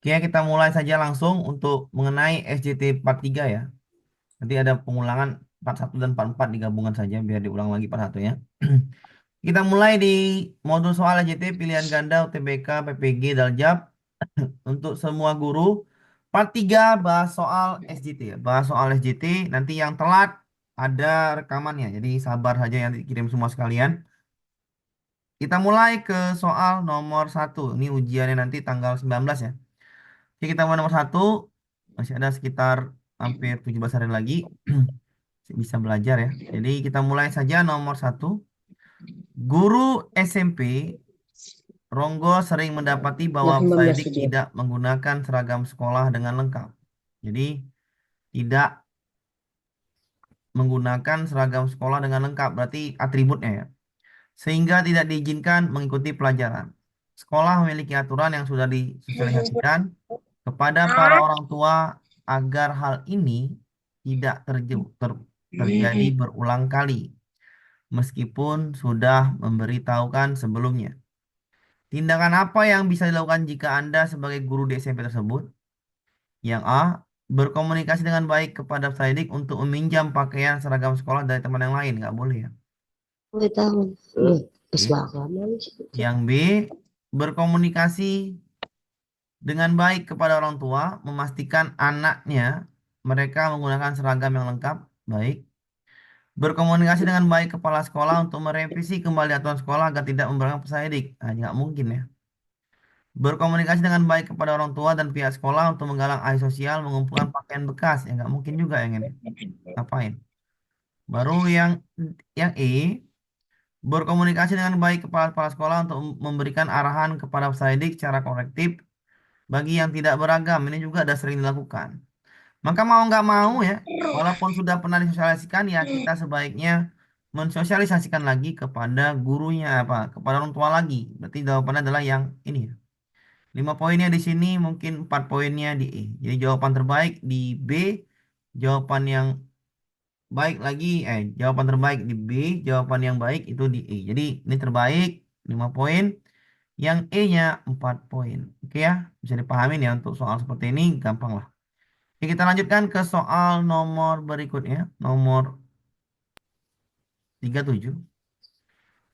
Oke, kita mulai saja langsung untuk mengenai SJT 43 ya. Nanti ada pengulangan 41 dan 44 digabungkan saja biar diulang lagi 41 ya. Kita mulai di modul soal SJT pilihan ganda UTBK, PPG, Daljab untuk semua guru. Part 3 bahas soal SJT ya. Bahas soal SJT, nanti yang telat ada rekamannya. Jadi sabar saja yang dikirim semua sekalian. Kita mulai ke soal nomor 1. Ini ujiannya nanti tanggal 19 ya. Oke, kita mulai nomor 1. Masih ada sekitar hampir 17 hari lagi. Bisa belajar ya. Jadi kita mulai saja nomor 1. Guru SMP Ronggo sering mendapati bahwa 19 Saidik video. tidak menggunakan seragam sekolah dengan lengkap. Jadi tidak menggunakan seragam sekolah dengan lengkap berarti atributnya ya. Sehingga tidak diizinkan mengikuti pelajaran. Sekolah memiliki aturan yang sudah disosialisasikan kepada para orang tua agar hal ini tidak terjadi berulang kali, meskipun sudah memberitahukan sebelumnya. Tindakan apa yang bisa dilakukan jika Anda sebagai guru di SMP tersebut? Yang A. Berkomunikasi dengan baik kepada pendidik untuk meminjam pakaian seragam sekolah dari teman yang lain. Nggak boleh ya. Gue tahu. Pas Oke. banget. Yang B. Berkomunikasi dengan baik kepada orang tua, memastikan anaknya mereka menggunakan seragam yang lengkap. Baik. Berkomunikasi dengan baik kepala sekolah untuk merevisi kembali aturan sekolah agar tidak memberatkan peserta didik. Nah, nggak mungkin ya. Berkomunikasi dengan baik kepada orang tua dan pihak sekolah untuk menggalang ahli sosial mengumpulkan pakaian bekas. Ya nggak mungkin juga yang ini. Ngapain? Baru yang E. Berkomunikasi dengan baik kepala sekolah untuk memberikan arahan kepada peserta didik secara korektif bagi yang tidak beragam. Ini juga ada sering dilakukan. Maka mau nggak mau ya, walaupun sudah pernah disosialisasikan ya kita sebaiknya mensosialisasikan lagi kepada gurunya apa, kepada orang tua lagi. Berarti jawabannya adalah yang ini ya. 5 poinnya di sini mungkin 4 poinnya di E. Jadi jawaban terbaik di B, jawaban yang baik lagi, jawaban terbaik di B, jawaban yang baik itu di E. Jadi ini terbaik 5 poin, yang E-nya 4 poin. Oke ya, bisa dipahami ya untuk soal seperti ini gampang lah. Oke, kita lanjutkan ke soal nomor berikutnya, nomor 37.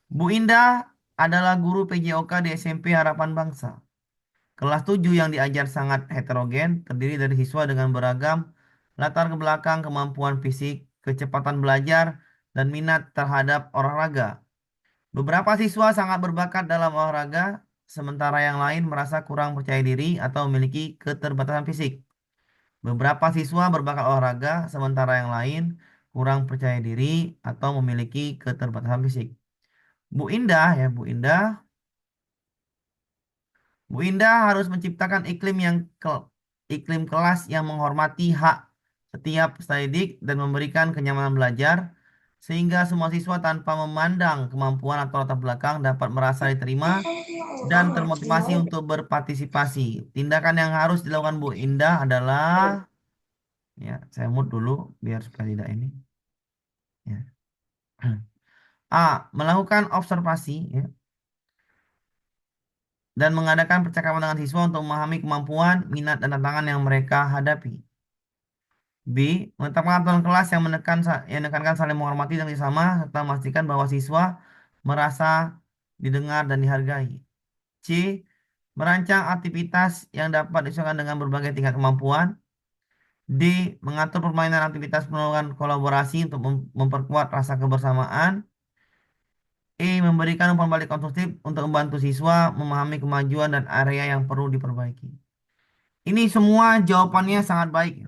Bu Indah adalah guru PJOK di SMP Harapan Bangsa. Kelas 7 yang diajar sangat heterogen, terdiri dari siswa dengan beragam latar belakang, kemampuan fisik, kecepatan belajar, dan minat terhadap olahraga. Beberapa siswa sangat berbakat dalam olahraga, sementara yang lain merasa kurang percaya diri atau memiliki keterbatasan fisik. Beberapa siswa berbakat olahraga, sementara yang lain kurang percaya diri atau memiliki keterbatasan fisik. Bu Indah ya, Bu Indah harus menciptakan iklim kelas yang menghormati hak setiap peserta didik dan memberikan kenyamanan belajar sehingga semua siswa tanpa memandang kemampuan atau latar belakang dapat merasa diterima dan termotivasi untuk berpartisipasi. Tindakan yang harus dilakukan Bu Indah adalah ya, saya mute dulu biar supaya tidak ini ya. A. Melakukan observasi ya, dan mengadakan percakapan dengan siswa untuk memahami kemampuan, minat, dan tantangan yang mereka hadapi. B. Menetapkan aturan kelas yang menekankan saling menghormati dan bersama serta memastikan bahwa siswa merasa didengar dan dihargai. C. Merancang aktivitas yang dapat disesuaikan dengan berbagai tingkat kemampuan. D. Mengatur permainan aktivitas melakukan kolaborasi untuk memperkuat rasa kebersamaan. E. Memberikan umpan balik konstruktif untuk membantu siswa memahami kemajuan dan area yang perlu diperbaiki. Ini semua jawabannya sangat baik.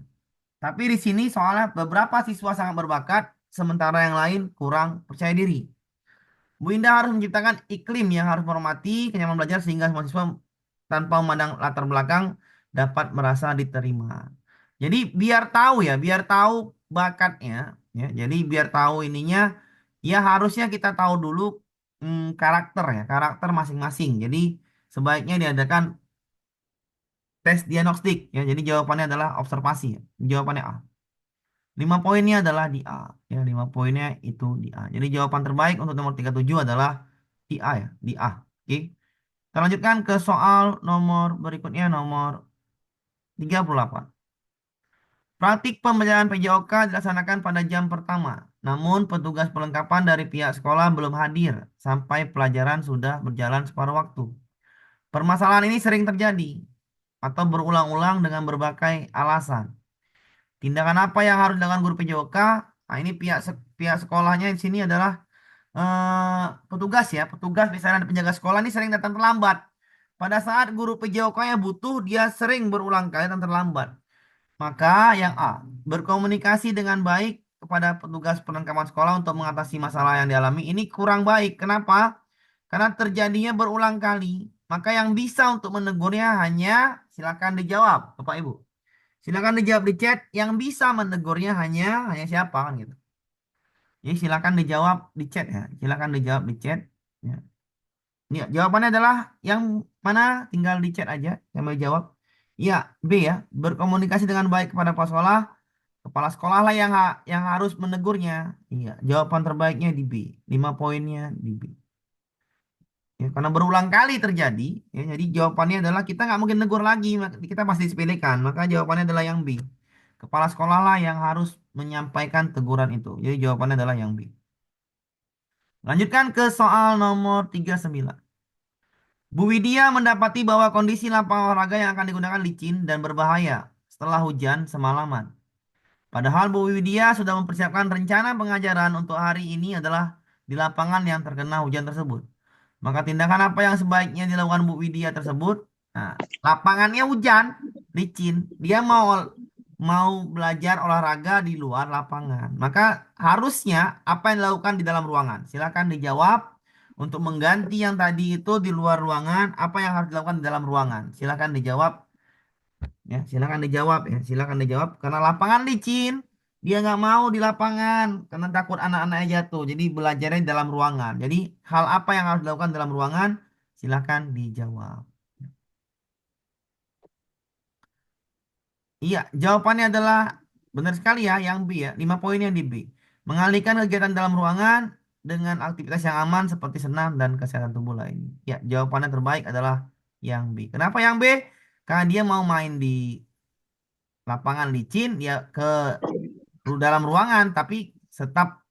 Tapi di sini soalnya beberapa siswa sangat berbakat, sementara yang lain kurang percaya diri. Bu Indah harus menciptakan iklim yang harus menghormati kenyamanan belajar sehingga semua siswa tanpa memandang latar belakang dapat merasa diterima. Jadi biar tahu ya, biar tahu bakatnya, ya. Jadi biar tahu ininya, ya harusnya kita tahu dulu karakter ya, karakter masing-masing. Jadi sebaiknya diadakan tes diagnostik ya. Jadi jawabannya adalah observasi ya. Jawabannya A. 5 poinnya adalah di A. Ya, 5 poinnya itu di A. Jadi jawaban terbaik untuk nomor 37 adalah di A ya, di A. Oke. Kita lanjutkan ke soal nomor berikutnya, nomor 38. Praktik pembelajaran PJOK dilaksanakan pada jam pertama. Namun petugas perlengkapan dari pihak sekolah belum hadir sampai pelajaran sudah berjalan separuh waktu. Permasalahan ini sering terjadi atau berulang-ulang dengan berbagai alasan. Tindakan apa yang harus dilakukan guru PJOK? Nah, ini pihak sekolahnya di sini adalah petugas ya, petugas misalnya ada penjaga sekolah ini sering datang terlambat. Pada saat guru PJOK-nya butuh, dia sering berulang kali datang terlambat. Maka yang A, berkomunikasi dengan baik kepada petugas perlengkapan sekolah untuk mengatasi masalah yang dialami. Ini kurang baik. Kenapa? Karena terjadinya berulang kali. Maka yang bisa untuk menegurnya hanya silakan dijawab, Bapak Ibu. Silakan dijawab di chat. Yang bisa menegurnya hanya siapa kan gitu. Jadi silakan dijawab di chat ya. Silakan dijawab di chat. Ya. Ya, jawabannya adalah yang mana? Tinggal di chat aja. Yang mau jawab. Ya, B ya. Berkomunikasi dengan baik kepada kepala sekolah lah yang harus menegurnya. Iya, jawaban terbaiknya di B. 5 poinnya di B. Ya, karena berulang kali terjadi, ya, jadi jawabannya adalah kita nggak mungkin negur lagi, kita pasti sepelekan. Maka jawabannya adalah yang B. Kepala sekolah lah yang harus menyampaikan teguran itu. Jadi jawabannya adalah yang B. Lanjutkan ke soal nomor 39. Bu Widya mendapati bahwa kondisi lapangan olahraga yang akan digunakan licin dan berbahaya setelah hujan semalaman. Padahal Bu Widya sudah mempersiapkan rencana pengajaran untuk hari ini adalah di lapangan yang terkena hujan tersebut. Maka tindakan apa yang sebaiknya dilakukan Bu Widya tersebut? Nah, lapangannya hujan, licin. Dia mau belajar olahraga di luar lapangan. Maka harusnya apa yang dilakukan di dalam ruangan? Silakan dijawab. Untuk mengganti yang tadi itu di luar ruangan, apa yang harus dilakukan di dalam ruangan? Silakan dijawab. Ya, silakan dijawab ya, silakan dijawab. Karena lapangan licin, dia nggak mau di lapangan karena takut anak-anaknya jatuh. Jadi belajarnya di dalam ruangan. Jadi hal apa yang harus dilakukan dalam ruangan? Silakan dijawab. Iya, jawabannya adalah benar sekali ya, yang B ya. 5 poinnya di B. Mengalihkan kegiatan dalam ruangan dengan aktivitas yang aman seperti senam dan kesehatan tubuh lainnya. Ya, jawabannya terbaik adalah yang B. Kenapa yang B? Karena dia mau main di lapangan licin, ya ke dalam ruangan tapi tetap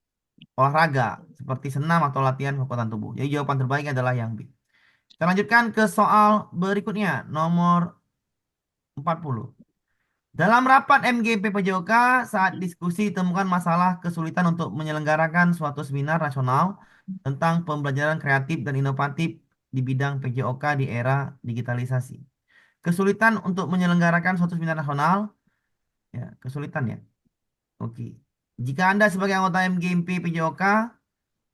olahraga seperti senam atau latihan kekuatan tubuh. Jadi jawaban terbaiknya adalah yang B. Kita lanjutkan ke soal berikutnya, nomor 40. Dalam rapat MGP PJOK saat diskusi ditemukan masalah kesulitan untuk menyelenggarakan suatu seminar nasional tentang pembelajaran kreatif dan inovatif di bidang PJOK di era digitalisasi. Kesulitan untuk menyelenggarakan suatu seminar nasional, ya, kesulitan ya. Oke. Jika Anda sebagai anggota MGMP PJOK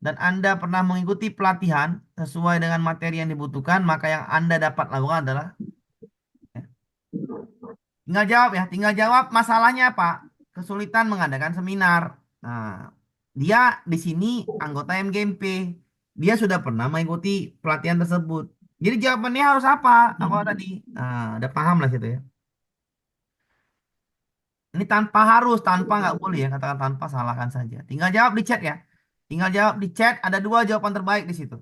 dan Anda pernah mengikuti pelatihan sesuai dengan materi yang dibutuhkan, maka yang Anda dapat lakukan adalah ya, tinggal jawab ya, tinggal jawab masalahnya apa? Kesulitan mengadakan seminar. Nah, dia di sini anggota MGMP. Dia sudah pernah mengikuti pelatihan tersebut. Jadi jawabannya harus apa? Apa tadi? Nah, udah paham lah situ ya. Ini tanpa harus, tanpa nggak boleh ya. Katakan tanpa, salahkan saja. Tinggal jawab di chat ya. Tinggal jawab di chat. Ada dua jawaban terbaik di situ.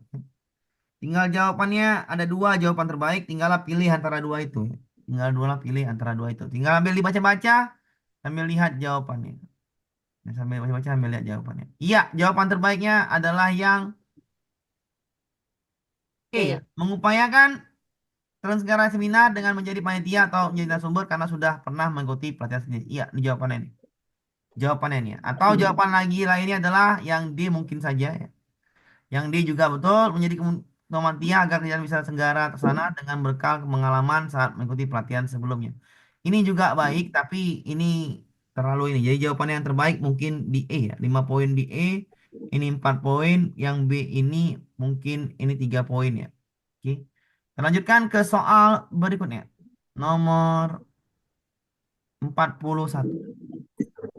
Tinggal jawabannya ada dua jawaban terbaik. Tinggallah pilih antara dua itu. Tinggal dua pilih antara dua itu. Tinggal ambil dibaca-baca, sambil lihat jawabannya. Nah, sambil baca-baca, sambil lihat jawabannya. Iya, jawaban terbaiknya adalah yang E ya. Iya. Mengupayakan terselenggara seminar dengan menjadi panitia atau menjadi narasumber karena sudah pernah mengikuti pelatihan sendiri. Iya, ini jawabannya ini. Jawabannya ini ya. Atau jawaban lagi lainnya adalah yang D mungkin saja ya. Yang D juga betul menjadi kemampuan agar tidak bisa senggara tersana dengan bekal pengalaman saat mengikuti pelatihan sebelumnya. Ini juga baik, tapi ini terlalu ini. Jadi jawabannya yang terbaik mungkin di E ya. 5 poin di E, ini 4 poin. Yang B ini mungkin ini 3 poin ya. Oke. Kita lanjutkan ke soal berikutnya. Nomor 41.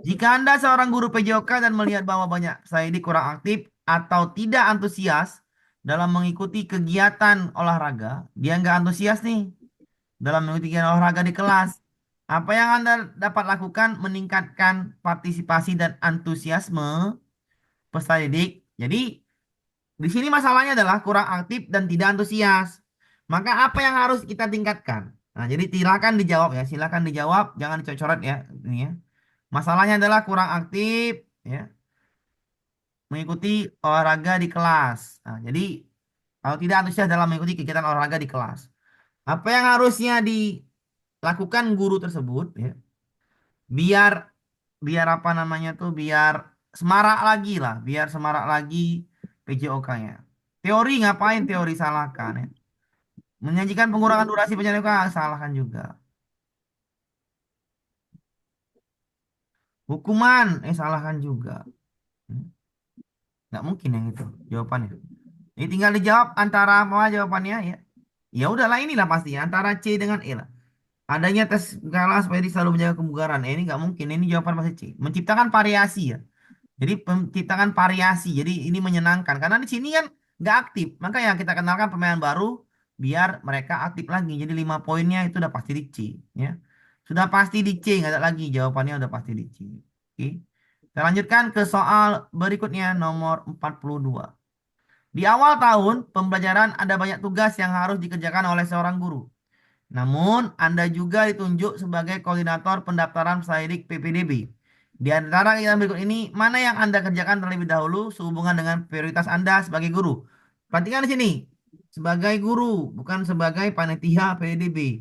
Jika Anda seorang guru PJOK dan melihat bahwa banyak peserta didik kurang aktif atau tidak antusias dalam mengikuti kegiatan olahraga, dia nggak antusias nih dalam mengikuti kegiatan olahraga di kelas. Apa yang Anda dapat lakukan meningkatkan partisipasi dan antusiasme peserta didik? Jadi, di sini masalahnya adalah kurang aktif dan tidak antusias. Maka apa yang harus kita tingkatkan? Nah, jadi silakan dijawab ya, silakan dijawab, jangan dicoret-coret ya ini ya. Masalahnya adalah kurang aktif ya, mengikuti olahraga di kelas. Nah, jadi kalau tidak antusias dalam mengikuti kegiatan olahraga di kelas. Apa yang harusnya dilakukan guru tersebut ya, biar biar apa namanya tuh, biar semarak lagi lah, biar semarak lagi PJOK-nya. Teori ngapain teori salahkan ya? Menyajikan pengurangan durasi pendidikan salahkan juga. Hukuman salahkan juga. Hmm, nggak mungkin yang itu jawabannya. Ini tinggal dijawab antara apa jawabannya ya. Ya udahlah inilah pasti antara C dengan E lah. Adanya tes skala supaya dia selalu menjaga kebugaran. Ini nggak mungkin. Ini jawaban pasti C. Menciptakan variasi ya. Jadi menciptakan variasi. Jadi ini menyenangkan. Karena di sini kan nggak aktif. Maka ya kita kenalkan pemain baru biar mereka aktif lagi. Jadi 5 poinnya itu udah pasti di C. Ya. Sudah pasti di C. Nggak ada lagi. Jawabannya udah pasti di C. Oke. Kita lanjutkan ke soal berikutnya nomor 42. Di awal tahun pembelajaran ada banyak tugas yang harus dikerjakan oleh seorang guru. Namun, Anda juga ditunjuk sebagai koordinator pendaftaran peserta PPDB. Di antara kegiatan berikut ini, mana yang Anda kerjakan terlebih dahulu sehubungan dengan prioritas Anda sebagai guru? Perhatikan di sini, sebagai guru, bukan sebagai panitia PPDB.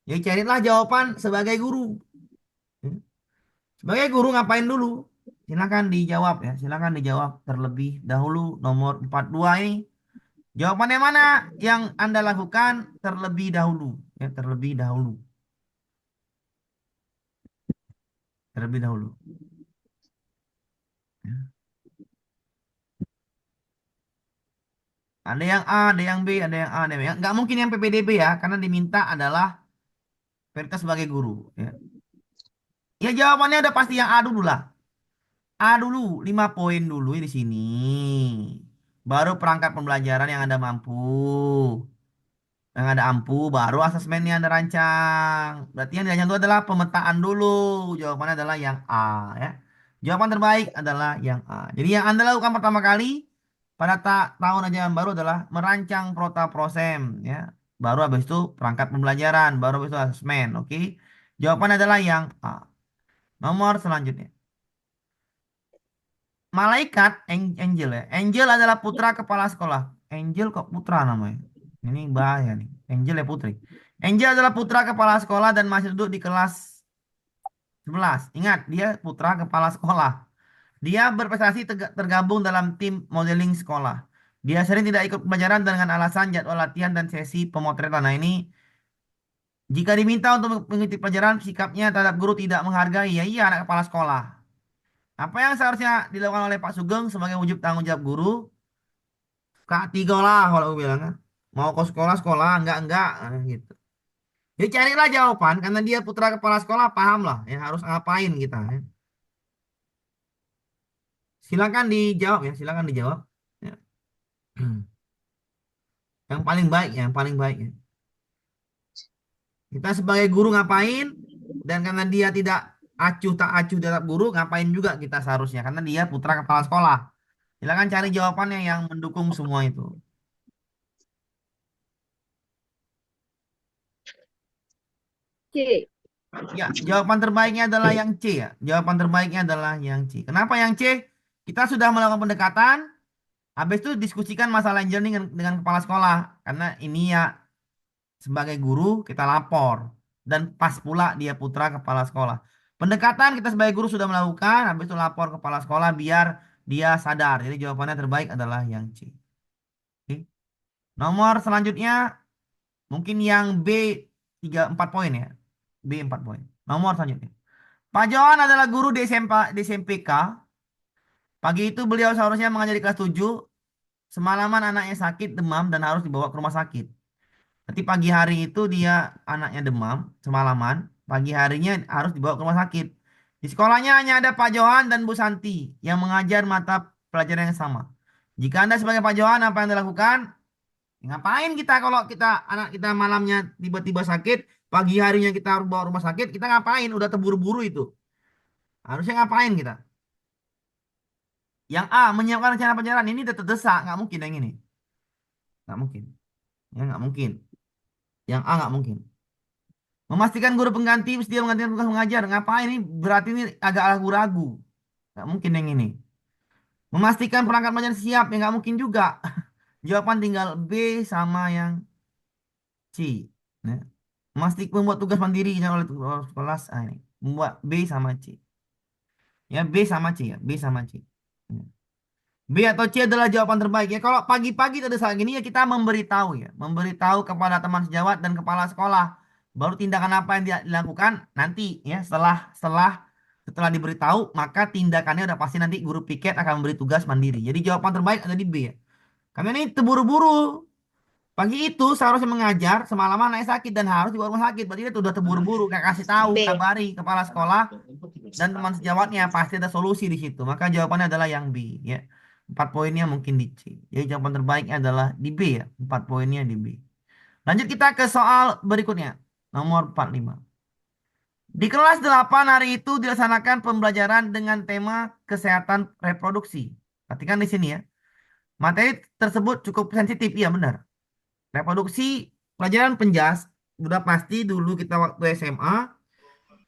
Jadi carilah jawaban sebagai guru. Sebagai guru ngapain dulu? Silakan dijawab ya, silakan dijawab terlebih dahulu nomor 42 ini. Jawabannya mana yang Anda lakukan terlebih dahulu? Ya, terlebih dahulu. Terlebih dahulu. Ya. Ada yang A, ada yang B, ada yang A, ada yang B. Nggak mungkin yang PPDB ya, karena diminta adalah prioritas sebagai guru. Ya, ya jawabannya udah pasti yang A dulu lah. A dulu, 5 poin dulu di sini. Baru perangkat pembelajaran yang Anda mampu. Yang ada ampu, baru asesmennya Anda rancang. Berarti yang dirancang itu adalah pemetaan dulu. Jawabannya adalah yang A ya. Jawaban terbaik adalah yang A. Jadi yang Anda lakukan pertama kali pada tahun ajaran baru adalah merancang prota prosem ya. Baru habis itu perangkat pembelajaran, baru habis itu asesmen, oke? Jawabannya adalah yang A. Nomor selanjutnya. Malaikat angel ya. Angel adalah putra kepala sekolah. Angel kok putra namanya? Ini bahaya nih. Angel ya putri. Angel adalah putra kepala sekolah dan masih duduk di kelas 11. Ingat, dia putra kepala sekolah. Dia berprestasi tergabung dalam tim modeling sekolah. Dia sering tidak ikut pelajaran dengan alasan jadwal latihan dan sesi pemotretan. Nah ini, jika diminta untuk mengikuti pelajaran, sikapnya terhadap guru tidak menghargai. Ya iya, anak kepala sekolah. Apa yang seharusnya dilakukan oleh Pak Sugeng sebagai wujud tanggung jawab guru? Kak tiga lah kalau aku bilang kan. Mau ke sekolah sekolah, enggak gitu. Jadi carilah jawaban karena dia putra kepala sekolah paham lah ya harus ngapain kita ya. Silakan dijawab ya, silakan dijawab. Ya. Yang paling baik ya, yang paling baik ya. Kita sebagai guru ngapain dan karena dia tidak acuh tak acuh terhadap guru ngapain juga kita seharusnya karena dia putra kepala sekolah. Silakan cari jawabannya yang mendukung semua itu. C. Ya, jawaban terbaiknya adalah yang C ya. Jawaban terbaiknya adalah yang C. Kenapa yang C? Kita sudah melakukan pendekatan, habis itu diskusikan masalah engineering dengan kepala sekolah. Karena ini ya sebagai guru kita lapor. Dan pas pula dia putra kepala sekolah. Pendekatan kita sebagai guru sudah melakukan, habis itu lapor kepala sekolah biar dia sadar. Jadi jawabannya terbaik adalah yang C. Oke. Nomor selanjutnya mungkin yang B 4 poin ya. B 4 poin. Nomor selanjutnya. Pak Johan adalah guru di SMPK. Pagi itu beliau seharusnya mengajar di kelas 7. Semalaman anaknya sakit, demam, dan harus dibawa ke rumah sakit. Berarti pagi hari itu dia anaknya demam, semalaman. Pagi harinya harus dibawa ke rumah sakit. Di sekolahnya hanya ada Pak Johan dan Bu Santi yang mengajar mata pelajaran yang sama. Jika Anda sebagai Pak Johan, apa yang Anda lakukan? Ngapain kita kalau kita anak kita malamnya tiba-tiba sakit, pagi harinya kita harus bawa rumah sakit, kita ngapain? Udah terburu-buru itu. Harusnya ngapain kita? Yang A, menyiapkan rencana pelajaran. Ini udah terdesak. Nggak mungkin yang ini. Nggak mungkin. Ya, nggak mungkin. Yang A nggak mungkin. Memastikan guru pengganti sedia menggantikan tugas mengajar. Ngapain ini? Berarti ini agak ragu-ragu. Nggak mungkin yang ini. Memastikan perangkat belajar siap. Ya nggak mungkin juga. Jawaban tinggal B sama yang C. Nah, memastikan membuat tugas mandiri oleh kelas. Ah, ini. Membuat B sama C. Ya, B sama C ya. B sama C. Ya. B atau C adalah jawaban terbaik ya. Kalau pagi-pagi tadi saat gini ya kita memberitahu ya, memberitahu kepada teman sejawat dan kepala sekolah. Baru tindakan apa yang dia dilakukan nanti ya setelah diberitahu maka tindakannya udah pasti nanti guru piket akan memberi tugas mandiri. Jadi jawaban terbaik ada di B ya. Karena ini terburu-buru. Pagi itu seharusnya mengajar semalaman naik sakit dan harus dibawa rumah sakit. Berarti dia udah terburu-buru kayak kasih tahu, B. kabari kepala sekolah dan teman sejawatnya pasti ada solusi di situ. Maka jawabannya adalah yang B ya. 4 poinnya mungkin di C. Jadi jawaban terbaiknya adalah di B ya. 4 poinnya di B. Lanjut kita ke soal berikutnya. Nomor 45. Di kelas 8 hari itu dilaksanakan pembelajaran dengan tema kesehatan reproduksi. Perhatikan di sini ya. Materi tersebut cukup sensitif, iya benar. Reproduksi pelajaran penjas udah pasti dulu kita waktu SMA.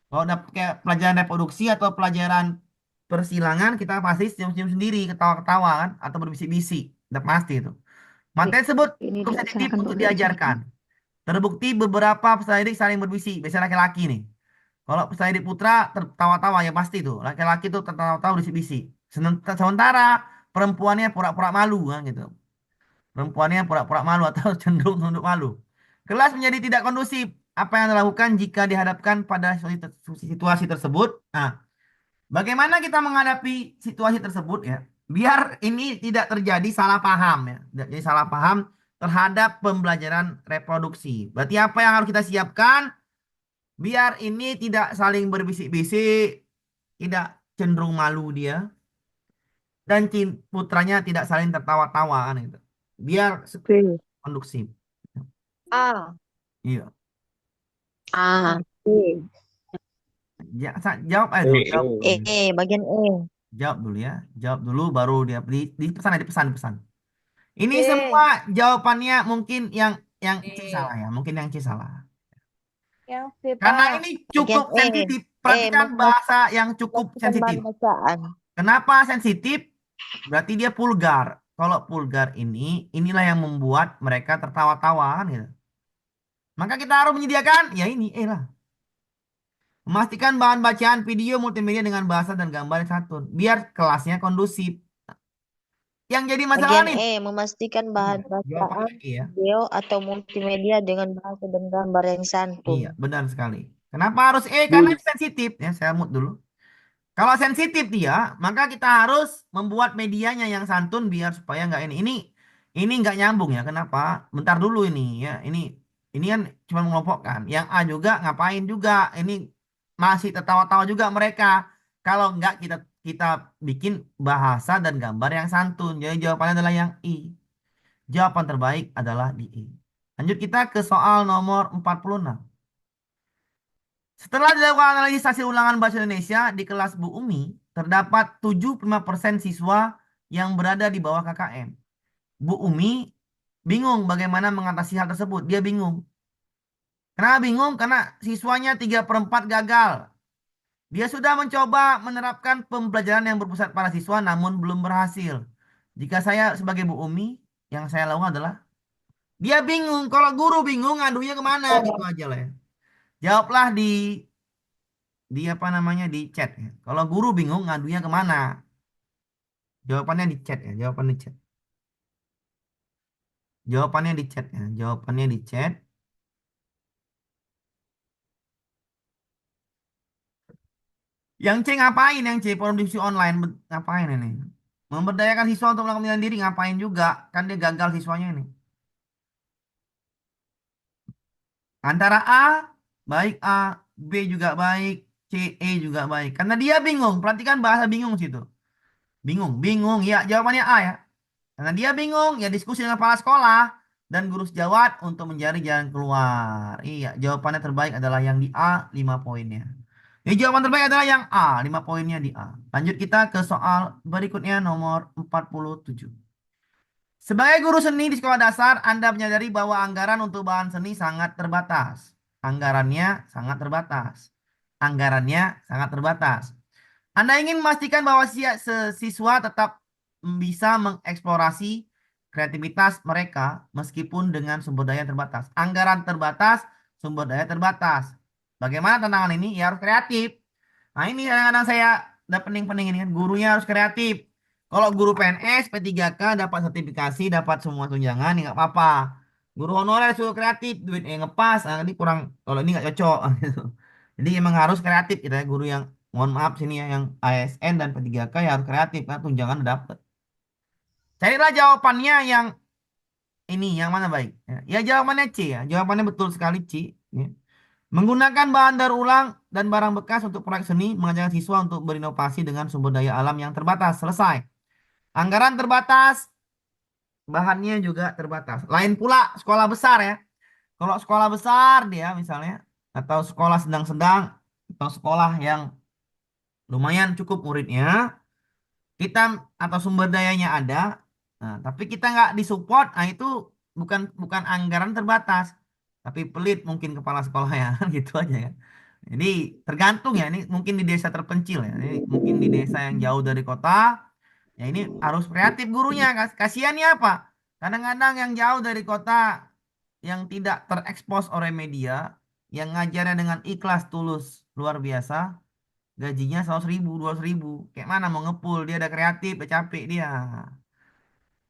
Kalau udah kayak pelajaran reproduksi atau pelajaran persilangan kita pasti senyum-senyum sendiri, ketawa-ketawa kan, atau berbisik-bisik. Udah pasti itu. Materi tersebut Ini cukup sensitif dilaksanakan untuk pembelajaran. diajarkan. Terbukti beberapa peserta didik saling berbisik, biasanya laki-laki nih. Kalau peserta didik putra tertawa-tawa ya pasti tuh. Laki-laki tuh tertawa-tawa berbisik-bisik. Sementara perempuannya pura-pura malu kan gitu. Perempuannya pura-pura malu atau cenderung tunduk malu. Kelas menjadi tidak kondusif. Apa yang dilakukan jika dihadapkan pada situasi tersebut? Nah, bagaimana kita menghadapi situasi tersebut ya? Biar ini tidak terjadi salah paham ya. Tidak jadi salah paham terhadap pembelajaran reproduksi. Berarti apa yang harus kita siapkan? Biar ini tidak saling berbisik-bisik, tidak cenderung malu dia, dan putranya tidak saling tertawa-tawa kan gitu. Biar B. kondusif. A. Iya. A. B. Jawab aja dulu, jawab dulu. Bagian E. Jawab dulu ya. Jawab dulu baru dia di pesan ya, dipesan. Ini semua C. jawabannya mungkin yang C salah ya, mungkin yang C salah. Yang C, Karena Pak. ini Bagian cukup E. sensitif. Perhatikan bahasa yang cukup Memastikan sensitif. bahan bacaan. Kenapa sensitif? Berarti dia vulgar. Kalau vulgar inilah yang membuat mereka tertawa-tawa kan gitu. Maka kita harus menyediakan, ya ini, lah. Memastikan bahan bacaan video multimedia dengan bahasa dan gambar yang santun. Biar kelasnya kondusif. Yang jadi masalah Bagian nih. E. Memastikan Iya, bahan jawabannya bacaan E ya. video atau multimedia dengan bahasa dan gambar yang santun. Iya, benar sekali. Kenapa harus E? Karena B. ini sensitif. Ya, saya mute dulu. Kalau sensitif dia, maka kita harus membuat medianya yang santun biar supaya nggak ini nggak nyambung ya. Kenapa? Bentar dulu ini ya. Ini kan cuma mengelompokkan. Yang A juga ngapain juga? Ini masih tertawa-tawa juga mereka. Kalau nggak kita kita bikin bahasa dan gambar yang santun. Jadi jawabannya adalah yang I. Jawaban terbaik adalah di I. Lanjut kita ke soal nomor 46. Setelah dilakukan analisis hasil ulangan bahasa Indonesia di kelas Bu Umi, terdapat 75% siswa yang berada di bawah KKM. Bu Umi bingung bagaimana mengatasi hal tersebut. Dia bingung. Kenapa bingung? Karena siswanya 3/4 gagal. Dia sudah mencoba menerapkan pembelajaran yang berpusat pada siswa namun belum berhasil. Jika saya sebagai Bu Umi, yang saya lakukan adalah dia bingung. Kalau guru bingung, ngadunya kemana? Gitu aja lah ya. Jawablah di apa namanya di chat ya. Kalau guru bingung ngadunya kemana? Jawabannya di chat ya. Jawabannya di chat ya. Jawabannya di chat. Yang C ngapain? Yang C forum diskusi online ngapain ini? Memberdayakan siswa untuk melakukan penilaian diri ngapain juga? Kan dia gagal siswanya ini. Antara A baik A, B juga baik, C, E juga baik. Karena dia bingung. Perhatikan bahasa bingung situ. Bingung, bingung. Ya, jawabannya A ya. Karena dia bingung, ya diskusi dengan kepala sekolah dan guru sejawat untuk mencari jalan keluar. Iya, jawabannya terbaik adalah yang di A, 5 poinnya. Jadi jawaban terbaik adalah yang A, 5 poinnya di A. Lanjut kita ke soal berikutnya nomor 47. Sebagai guru seni di sekolah dasar, Anda menyadari bahwa anggaran untuk bahan seni sangat terbatas. Anggarannya sangat terbatas. Anggarannya sangat terbatas. Anda ingin memastikan bahwa siswa tetap bisa mengeksplorasi kreativitas mereka meskipun dengan sumber daya terbatas. Anggaran terbatas, sumber daya terbatas. Bagaimana tantangan ini? Ya harus kreatif. Nah ini kadang-kadang saya udah pening-pening ini kan. Gurunya harus kreatif. Kalau guru PNS, P3K dapat sertifikasi, dapat semua tunjangan, ya nggak apa-apa. Guru honorer suruh kreatif, duitnya ngepas, nah, ini kurang, kalau ini nggak cocok. Gitu. Jadi emang harus kreatif gitu ya, guru yang mohon maaf sini ya yang ASN dan P3K ya harus kreatif kan tunjangan udah dapet. Carilah jawabannya yang ini yang mana baik. Ya, ya jawabannya C ya. Jawabannya betul sekali C. Ya. Menggunakan bahan daur ulang dan barang bekas untuk proyek seni mengajarkan siswa untuk berinovasi dengan sumber daya alam yang terbatas. Selesai. Anggaran terbatas, bahannya juga terbatas. Lain pula sekolah besar ya. Kalau sekolah besar dia misalnya atau sekolah sedang-sedang atau sekolah yang lumayan cukup muridnya, kita atau sumber dayanya ada, nah, tapi kita nggak disupport, nah itu bukan bukan anggaran terbatas, tapi pelit mungkin kepala sekolahnya, gitu aja ya. Jadi tergantung ya, ini mungkin di desa terpencil ya, ini mungkin di desa yang jauh dari kota, ya ini harus kreatif gurunya. Kasihannya apa? Kadang-kadang yang jauh dari kota, yang tidak terekspos oleh media, yang ngajarnya dengan ikhlas tulus luar biasa, gajinya 100.000, 200.000. Kayak mana mau ngepul? Dia ada kreatif, udah capek dia.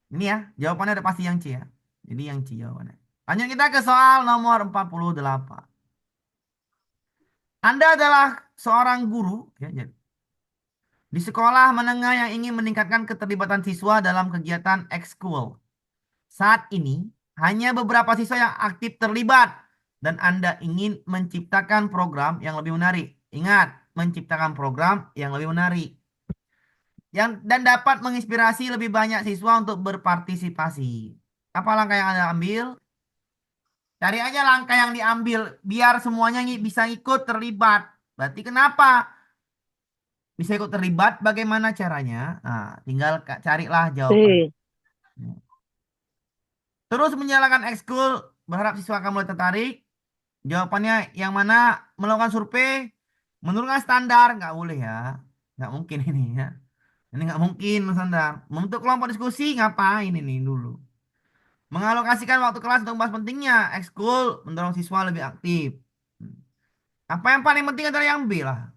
Ini ya, jawabannya udah pasti yang C ya. Jadi yang C jawabannya. Lanjut kita ke soal nomor 48. Anda adalah seorang guru ya, di sekolah menengah yang ingin meningkatkan keterlibatan siswa dalam kegiatan ekskul. Saat ini, hanya beberapa siswa yang aktif terlibat dan Anda ingin menciptakan program yang lebih menarik. Ingat, menciptakan program yang lebih menarik. Dan dapat menginspirasi lebih banyak siswa untuk berpartisipasi. Apa langkah yang Anda ambil? Cari aja langkah yang diambil biar semuanya bisa ikut terlibat. Berarti kenapa bisa ikut terlibat? Bagaimana caranya? Nah, tinggal carilah jawaban. B. Terus menjalankan ekskul, berharap siswa akan mulai tertarik. Jawabannya yang mana? Melakukan survei, menurunkan standar, nggak boleh ya. Nggak mungkin ini ya. Ini nggak mungkin standar. Membentuk kelompok diskusi, ngapain ini dulu? Mengalokasikan waktu kelas untuk membahas pentingnya ekskul, mendorong siswa lebih aktif. Apa yang paling penting adalah yang B lah.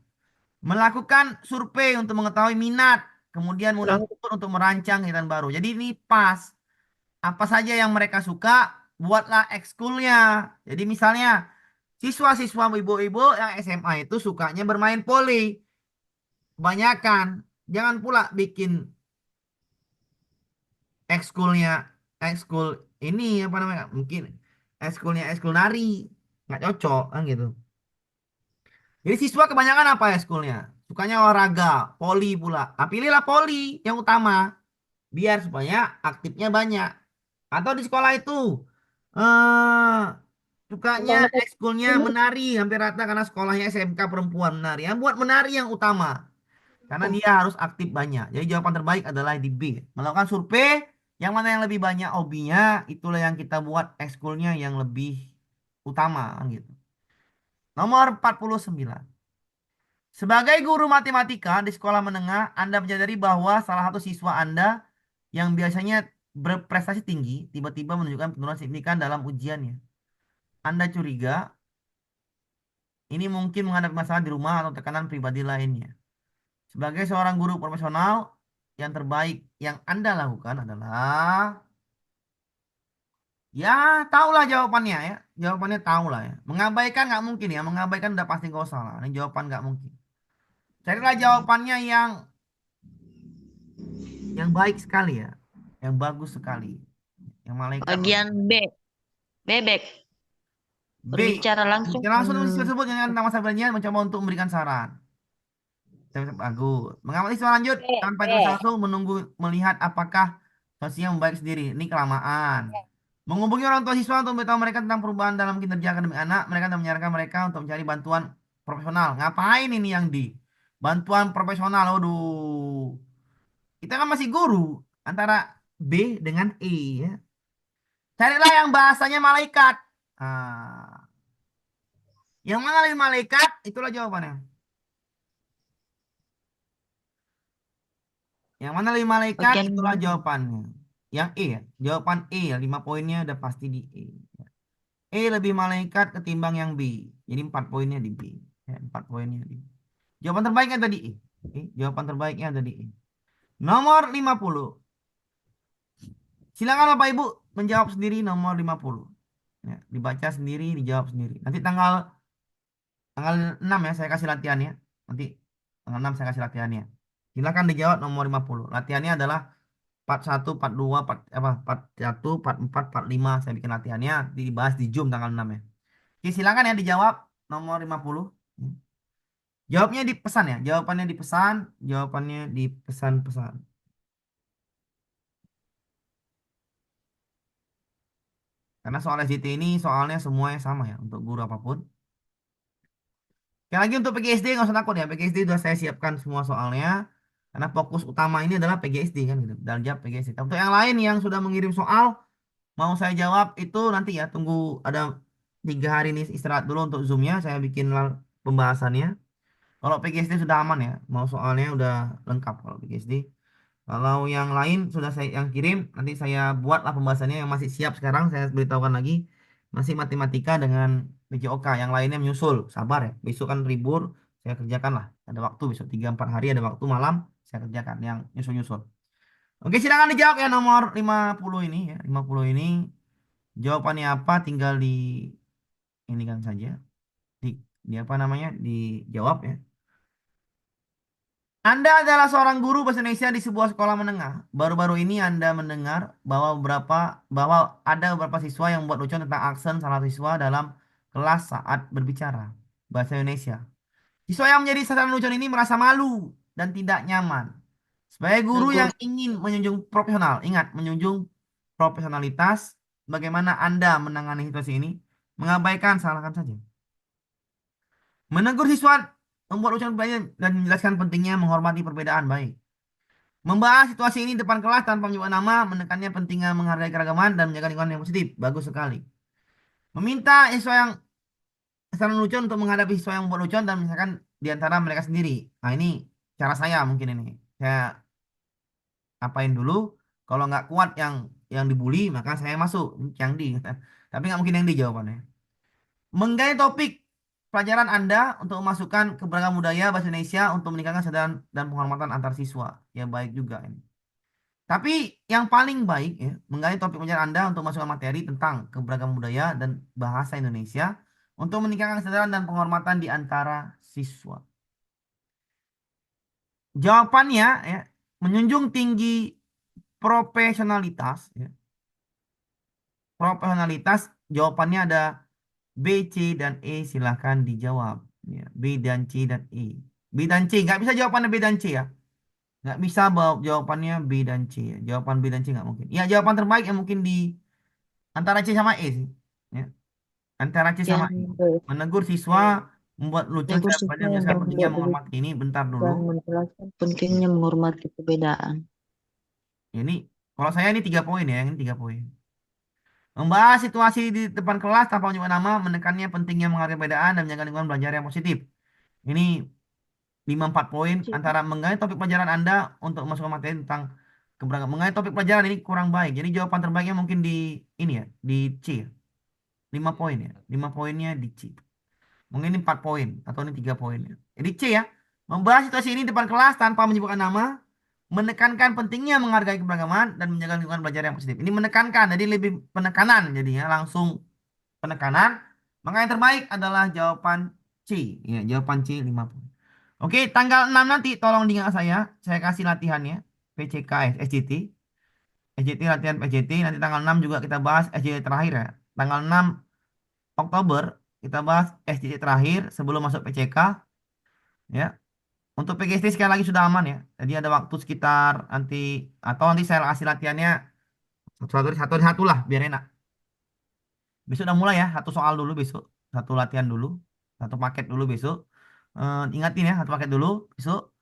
Melakukan survei untuk mengetahui minat, kemudian mengundang Yang input untuk merancang kegiatan baru. Jadi ini pas. Apa saja yang mereka suka, buatlah ekskulnya. Jadi misalnya siswa-siswa ibu-ibu yang SMA itu sukanya bermain voli. Kebanyakan. Jangan pula bikin ekskulnya ekskul ini apa namanya? Mungkin ekskulnya ekskul nari. Nggak cocok kan gitu. Jadi siswa kebanyakan apa ekskulnya? Sukanya olahraga, poli pula. Nah, pilihlah poli yang utama. Biar supaya aktifnya banyak. Atau di sekolah itu eh sukanya utama ekskulnya tadi. menari hampir rata karena sekolahnya SMK perempuan menari. Yang buat menari yang utama karena dia harus aktif banyak. Jadi jawaban terbaik adalah di B. Melakukan survei yang mana yang lebih banyak hobinya itulah yang kita buat ekskulnya yang lebih utama kan gitu. Nomor 49. Sebagai guru matematika di sekolah menengah, Anda menyadari bahwa salah satu siswa Anda yang biasanya berprestasi tinggi tiba-tiba menunjukkan penurunan signifikan dalam ujiannya. Anda curiga ini mungkin menghadapi masalah di rumah atau tekanan pribadi lainnya. Sebagai seorang guru profesional, yang terbaik yang Anda lakukan adalah ya tahulah jawabannya ya. Jawabannya tahulah ya. Mengabaikan nggak mungkin ya. Mengabaikan udah pasti nggak usah lah. Ini jawaban nggak mungkin. Carilah jawabannya yang baik sekali ya. Yang bagus sekali. Yang malaikat. Bagian B. Bebek. B. Berbicara langsung. Langsung nulis tersebut dengan nama sahabatnya mencoba untuk memberikan saran. Bagus. Mengamati soal lanjut B. tanpa terus B. langsung menunggu melihat apakah sosial membaik sendiri. Ini kelamaan. Menghubungi orang tua siswa untuk memberitahu mereka tentang perubahan dalam kinerja akademik anak. Mereka dan menyarankan mereka untuk mencari bantuan profesional. Ngapain ini yang di bantuan profesional? Waduh. Kita kan masih guru antara B dengan E ya. Carilah yang bahasanya malaikat. Ah. Yang mana lebih malaikat? Itulah jawabannya. Yang mana lebih malaikat? Bagian Itulah mana? jawabannya. Yang E ya. Jawaban E ya. 5 poinnya udah pasti di E. E lebih malaikat ketimbang yang B. Jadi 4 poinnya di B. Ya, 4 poinnya di B. Jawaban terbaiknya tadi E. Oke, jawaban terbaiknya ada di E. Nomor 50. Silakan Bapak Ibu menjawab sendiri nomor 50. Ya, dibaca sendiri, dijawab sendiri. Nanti tanggal tanggal 6 ya saya kasih latihannya. Nanti tanggal 6 saya kasih latihannya. Silakan dijawab nomor 50. Latihannya adalah 41, 42, 4, apa, 41, 44, 45. Saya bikin latihannya dibahas di Zoom tanggal 6 ya. Oke, silakan ya dijawab nomor 50. Jawabnya di pesan ya. Jawabannya di pesan, jawabannya di pesan-pesan. Karena soal SJT ini soalnya semuanya sama ya untuk guru apapun. Sekali lagi untuk PGSD nggak usah takut ya. PGSD sudah saya siapkan semua soalnya. Karena fokus utama ini adalah PGSD kan gitu. Dan jawab PGSD. Untuk yang lain yang sudah mengirim soal, mau saya jawab itu nanti ya. Tunggu ada 3 hari ini istirahat dulu untuk Zoom-nya. Saya bikin pembahasannya. Kalau PGSD sudah aman ya. Mau soalnya udah lengkap kalau PGSD. Kalau yang lain sudah saya yang kirim, nanti saya buatlah pembahasannya yang masih siap sekarang. Saya beritahukan lagi. Masih matematika dengan PJOK. Yang lainnya menyusul. Sabar ya. Besok kan libur. Saya kerjakan lah. Ada waktu besok 3-4 hari. Ada waktu malam. Saya kerjakan yang nyusul-nyusul. Oke, silakan dijawab ya nomor 50 ini ya. 50 ini. Jawabannya apa? Tinggal di ini kan saja. Di apa namanya? Dijawab ya. Anda adalah seorang guru bahasa Indonesia di sebuah sekolah menengah. Baru-baru ini Anda mendengar bahwa ada beberapa siswa yang membuat lucu tentang aksen salah siswa dalam kelas saat berbicara bahasa Indonesia. Siswa yang menjadi sasaran lucuan ini merasa malu dan tidak nyaman. Sebagai guru Negur. yang ingin menjunjung profesional, ingat menjunjung profesionalitas, bagaimana Anda menangani situasi ini? Mengabaikan, salahkan saja. Menegur siswa membuat ucapan pelajaran dan menjelaskan pentingnya menghormati perbedaan baik. Membahas situasi ini di depan kelas tanpa menyebut nama, menekannya pentingnya menghargai keragaman dan menjaga lingkungan yang positif. Bagus sekali. Meminta siswa yang kesalahan lucu untuk menghadapi siswa yang membuat lucu dan misalkan di antara mereka sendiri. Nah ini cara saya mungkin ini. Saya apain dulu. Kalau nggak kuat yang dibully, maka saya masuk yang di. Tapi nggak mungkin yang di jawabannya. Menggali topik pelajaran Anda untuk memasukkan keberagaman budaya bahasa Indonesia untuk meningkatkan kesadaran dan penghormatan antar siswa. Ya baik juga ini. Tapi yang paling baik ya, menggali topik pelajaran Anda untuk masukkan materi tentang keberagaman budaya dan bahasa Indonesia untuk meningkatkan kesadaran dan penghormatan di antara siswa. Jawabannya ya, menjunjung tinggi profesionalitas ya. Profesionalitas jawabannya ada B, C, dan E. Silahkan dijawab. Ya, B dan C dan E. B dan C. Nggak bisa jawabannya B dan C ya. Nggak bisa bawa jawabannya B dan C ya. Jawaban B dan C nggak mungkin. Ya, jawaban terbaik yang mungkin di antara C sama E sih. Ya, antara C sama Yang E. B. Menegur siswa, membuat lucu, Negur saya siswa belajar yang menjelaskan pentingnya membuat diri menghormati ini. Bentar dulu. dan menjelaskan pentingnya menghormati perbedaan. Ini, kalau saya ini 3 poin ya. Yang ini 3 poin. Membahas situasi di depan kelas tanpa menyebut nama, menekannya pentingnya menghargai perbedaan dan menjaga lingkungan belajar yang positif. Ini 5-4 poin C. antara mengenai topik pelajaran Anda untuk masuk materi tentang keberagaman. Mengenai topik pelajaran ini kurang baik. Jadi jawaban terbaiknya mungkin di ini ya, di C ya. 5 poin ya. 5 poinnya di C. Mungkin ini 4 poin atau ini 3 poin ya. Jadi C ya. Membahas situasi ini di depan kelas tanpa menyebutkan nama, menekankan pentingnya menghargai keberagaman dan menjaga lingkungan belajar yang positif. Ini menekankan, jadi lebih penekanan jadinya langsung penekanan. Maka yang terbaik adalah jawaban C. Ya, jawaban C 5 poin. Oke, tanggal 6 nanti tolong diingat saya kasih latihannya PCK SJT. SJT latihan PJT, nanti tanggal 6 juga kita bahas SJT terakhir ya. Tanggal 6 Oktober kita bahas SJT terakhir sebelum masuk PCK ya. Untuk PGSD sekali lagi sudah aman ya. Jadi ada waktu sekitar nanti atau nanti saya kasih latihannya satu lah biar enak. Besok udah mulai ya, satu soal dulu besok, satu latihan dulu, satu paket dulu besok. Ingatin ya, satu paket dulu besok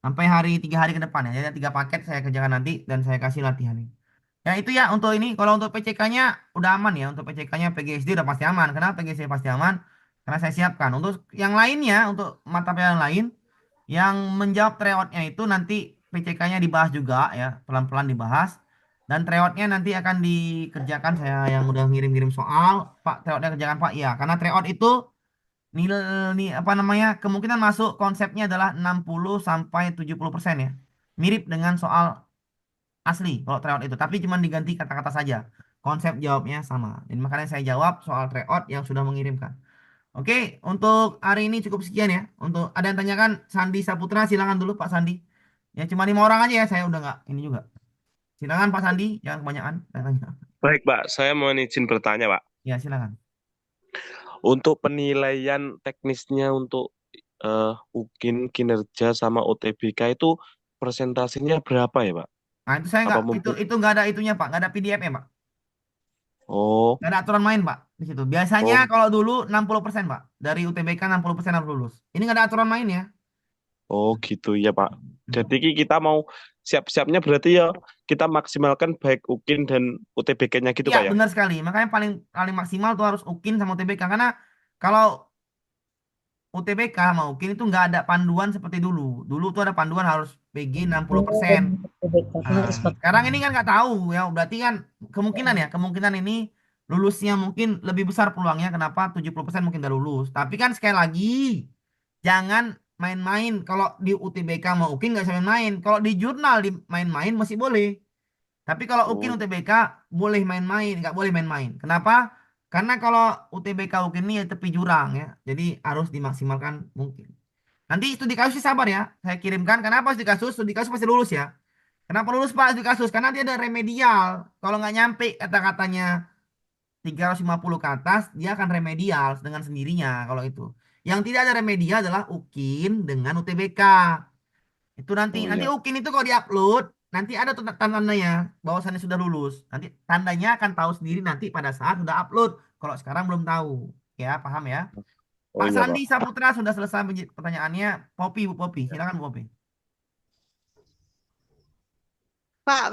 sampai 3 hari ke depan ya. Jadi ada 3 paket saya kerjakan nanti dan saya kasih latihan ini. Ya itu ya untuk ini. Kalau untuk PCK-nya udah aman ya. Untuk PCK-nya PGSD udah pasti aman. Kenapa PGSD pasti aman? karena saya siapkan. Untuk yang lainnya, untuk mata pelajaran lain, yang menjawab tryoutnya itu nanti PCK-nya dibahas juga ya, pelan-pelan dibahas. Dan tryoutnya nanti akan dikerjakan, saya yang udah ngirim-ngirim soal, Pak, tryoutnya kerjakan Pak. Ya, karena tryout itu nilai apa namanya, kemungkinan masuk konsepnya adalah 60 sampai 70% ya. Mirip dengan soal asli kalau tryout itu, tapi cuma diganti kata-kata saja. Konsep jawabnya sama. Jadi makanya saya jawab soal tryout yang sudah mengirimkan. Oke, untuk hari ini cukup sekian ya. Untuk ada yang tanyakan Sandi Saputra, silakan dulu Pak Sandi. Ya cuma 5 orang aja ya, saya udah nggak ini juga. Silakan Pak Sandi, jangan kebanyakan tanya. Baik, Pak. Saya mohon izin bertanya, Pak. Ya silakan. Untuk penilaian teknisnya untuk UKIN, kinerja, sama UTBK itu presentasinya berapa ya, Pak? Nah itu saya Apa nggak, mungkin? itu nggak ada itunya Pak, nggak ada PDF-nya Pak. Oh, Nggak ada aturan main Pak di situ. Biasanya oh, kalau dulu 60% Pak, dari UTBK 60% harus lulus. Ini nggak ada aturan main ya. oh gitu ya, Pak. Hmm. Jadi kita mau siap-siapnya berarti ya kita maksimalkan baik UKIN dan UTBK-nya gitu, Iya Pak ya? benar sekali. Makanya paling paling maksimal tuh harus UKIN sama UTBK, karena kalau UTBK sama UKIN itu nggak ada panduan seperti dulu. Dulu tuh ada panduan harus PG Oh, 60%. dan UTBK harus Nah, sekarang ini kan nggak tahu ya. Berarti kan kemungkinan ya, kemungkinan ini lulusnya mungkin lebih besar peluangnya. Kenapa 70% mungkin udah lulus. Tapi kan sekali lagi, jangan main-main. Kalau di UTBK mau UKIN nggak bisa main-main. Kalau di jurnal di main-main masih boleh. Tapi kalau UKIN Oh, UTBK boleh main-main, nggak boleh main-main. Kenapa? Karena kalau UTBK UKIN ini ya tepi jurang ya. Jadi harus dimaksimalkan mungkin. Nanti studi kasus sih sabar ya. Saya kirimkan. Kenapa studi kasus? Studi kasus pasti lulus ya. Kenapa lulus Pak studi kasus? Karena dia ada remedial. Kalau nggak nyampe kata-katanya 350 ke atas, dia akan remedial dengan sendirinya kalau itu. Yang tidak ada remedial adalah UKIN dengan UTBK. Itu nanti oh nanti ya. UKIN itu kalau diupload, nanti ada tuh tandanya bahwasannya sudah lulus. Nanti tandanya akan tahu sendiri nanti pada saat sudah upload. Kalau sekarang belum tahu. Ya, paham ya? Oh Pak iya, Sandi Pak. Saputra sudah selesai pertanyaannya. Popi, Bu Popi. Silakan Bu Popi.